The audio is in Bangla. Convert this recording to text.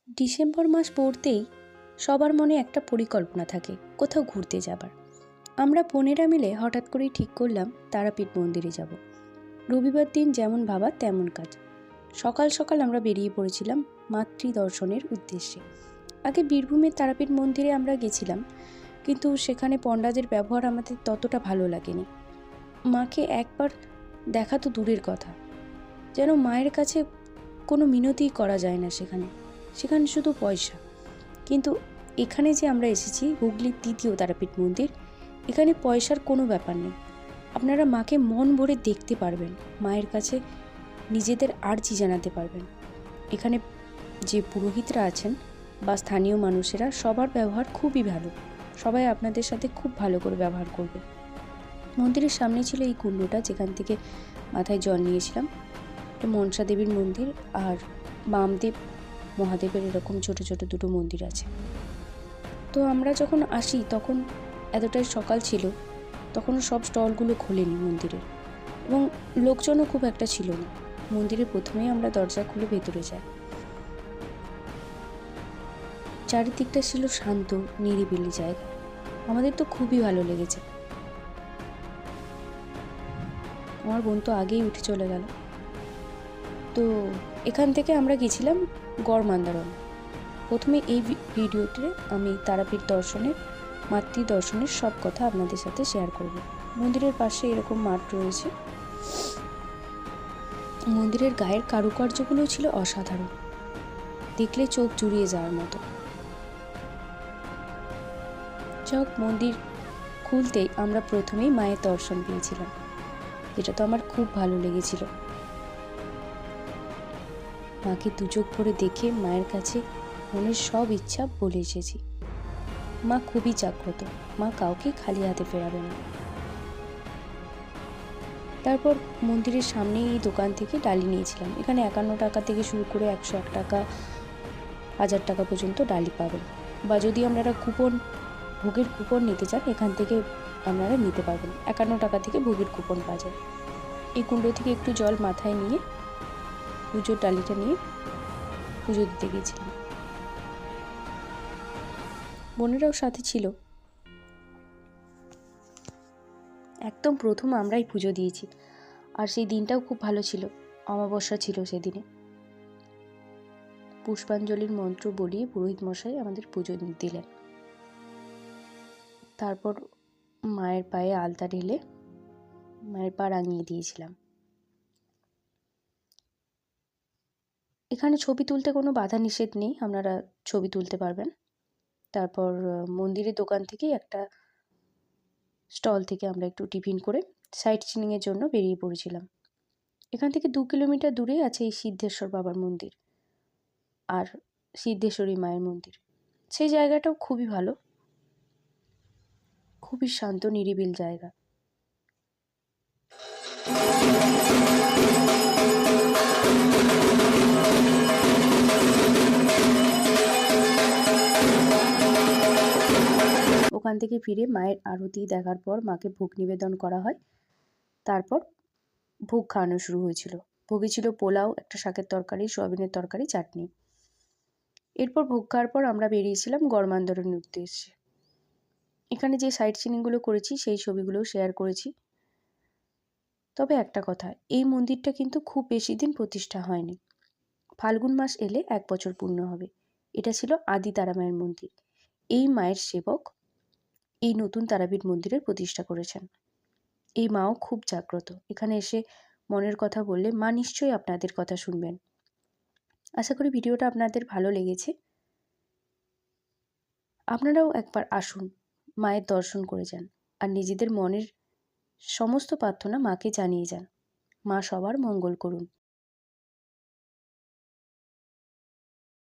ডিসেম্বর মাস পড়তেই সবার মনে একটা পরিকল্পনা থাকে কোথাও ঘুরতে যাবার। আমরা বোনেরা মিলে হঠাৎ করেই ঠিক করলাম তারাপীঠ মন্দিরে যাব। রবিবার দিন যেমন ভাবা তেমন কাজ। সকাল সকাল আমরা বেরিয়ে পড়েছিলাম মাতৃ দর্শনের উদ্দেশ্যে। আগে বীরভূমের তারাপীঠ মন্দিরে আমরা গেছিলাম, কিন্তু সেখানে পণ্ডাদের ব্যবহার আমাদের ততটা ভালো লাগেনি। মাকে একবার দেখা তো দূরের কথা, যেন মায়ের কাছে কোনো মিনতিই করা যায় না সেখানে শুধু পয়সা। কিন্তু এখানে যে আমরা এসেছি, হুগলির দ্বিতীয় তারাপীঠ মন্দির, এখানে পয়সার কোনো ব্যাপার নেই। আপনারা মাকে মন ভরে দেখতে পারবেন, মায়ের কাছে নিজেদের আর্জি জানাতে পারবেন। এখানে যে পুরোহিতরা আছেন বা স্থানীয় মানুষেরা, সবার ব্যবহার খুবই ভালো। সবাই আপনাদের সাথে খুব ভালো করে ব্যবহার করবে। মন্দিরের সামনে ছিল এই কুণ্ডটা, যেখান থেকে মাথায় জল নিয়েছিলাম। এটা মনসা দেবীর মন্দির, আর বামদেব মহাদেবের এরকম ছোট ছোট দুটো মন্দির আছে। তো আমরা যখন আসি তখন এতটাই সকাল ছিল, তখনও সব স্টলগুলো খোলেনি মন্দিরের, এবং লোকজনও খুব একটা ছিল না। মন্দিরের প্রথমেই আমরা দরজা খুলে ভেতরে যাই। চারিদিকটা ছিল শান্ত নিরিবিলি জায়গা। আমাদের তো খুবই ভালো লেগেছে। আমার বোন তো আগেই উঠে চলে গেল। তো এখান থেকে আমরা গেছিলাম গড়মান্দারণ। প্রথমে এই ভিডিওতে আমি তারাপীঠ দর্শনের, মাতৃ দর্শনের সব কথা আপনাদের সাথে শেয়ার করব। মন্দিরের পাশে এরকম মাঠ রয়েছে। মন্দিরের গায়ের কারুকার্যগুলো ছিল অসাধারণ, দেখলে চোখ জুড়িয়ে যাওয়ার মতো। যাক, মন্দির খুলতেই আমরা প্রথমেই মায়ের দর্শন পেয়েছিলাম, যেটা তো আমার খুব ভালো লেগেছিল। মাকে দু চোখ ভরে দেখে মায়ের কাছে মনের সব ইচ্ছা বলে এসেছি। মা খুবই জাগ্রত, মা কাউকে খালি হাতে ফেরাবে না। তারপর মন্দিরের সামনে এই দোকান থেকে ডালি নিয়েছিলাম। এখানে 51 টাকা থেকে শুরু করে 101 টাকা, 1000 টাকা পর্যন্ত ডালি পাবেন। বা যদি আপনারা ভোগের কুপন নিতে চান, এখান থেকে আপনারা নিতে পারবেন। 51 টাকা থেকে ভোগের কুপন পাওয়া যায়। এই কুণ্ড থেকে একটু জল মাথায় নিয়ে পুজোর ডালিটা নিয়ে পুজো দিতে গেছিলাম। বোনেরাও সাথে ছিল। একদম প্রথম আমরাই পুজো দিয়েছি, আর সেই দিনটাও খুব ভালো ছিল। অমাবস্যা ছিল সেদিনে। পুষ্পাঞ্জলির মন্ত্র বলিয়ে পুরোহিত মশাই আমাদের পুজো দিলেন। তারপর মায়ের পায়ে আলতা ঢেলে মায়ের পা রাঙিয়ে দিয়েছিলাম। এখানে ছবি তুলতে কোনো বাধা নিষেধ নেই, আপনারা ছবি তুলতে পারবেন। তারপর মন্দিরের দোকান থেকে একটা স্টল থেকে আমরা একটু টিফিন করে সাইট সিনিংয়ের জন্য বেরিয়ে পড়েছিলাম। এখান থেকে 2 কিলোমিটার দূরে আছে এই সিদ্ধেশ্বর বাবার মন্দির আর সিদ্ধেশ্বরী মায়ের মন্দির। সেই জায়গাটাও খুবই ভালো, খুবই শান্ত নিরিবিল জায়গা। ওখান থেকে ফিরে মায়ের আরতি দেখার পর মাকে ভোগ নিবেদন করা হয়। তারপর ভোগ খাওয়ানো শুরু হয়েছিল। ভোগে ছিল পোলাও, একটা শাকের তরকারি, সয়াবিনের তরকারি, চাটনি। এরপর ভোগ খাওয়ার পর আমরা বেরিয়েছিলাম গড়মান্দারণের উদ্দেশ্যে। এখানে যে সাইট সিনিংগুলো করেছি সেই ছবিগুলো শেয়ার করেছি। তবে একটা কথা, এই মন্দিরটা কিন্তু খুব বেশি দিন প্রতিষ্ঠা হয়নি। ফাল্গুন মাস এলে 1 বছর পূর্ণ হবে। এটা ছিল আদি তারামায়ের মন্দির। এই মায়ের সেবক এই নতুন তারাপীঠ মন্দিরের প্রতিষ্ঠা করেছেন। এই মাও খুব জাগ্রত। এখানে এসে মনের কথা বললে মা নিশ্চয়ই আপনাদের কথা শুনবেন। আশা করি ভিডিওটা আপনাদের ভালো লেগেছে। আপনারাও একবার আসুন, মায়ের দর্শন করে যান, আর নিজেদের মনের সমস্ত প্রার্থনা মাকে জানিয়ে যান। মা সবার মঙ্গল করুন।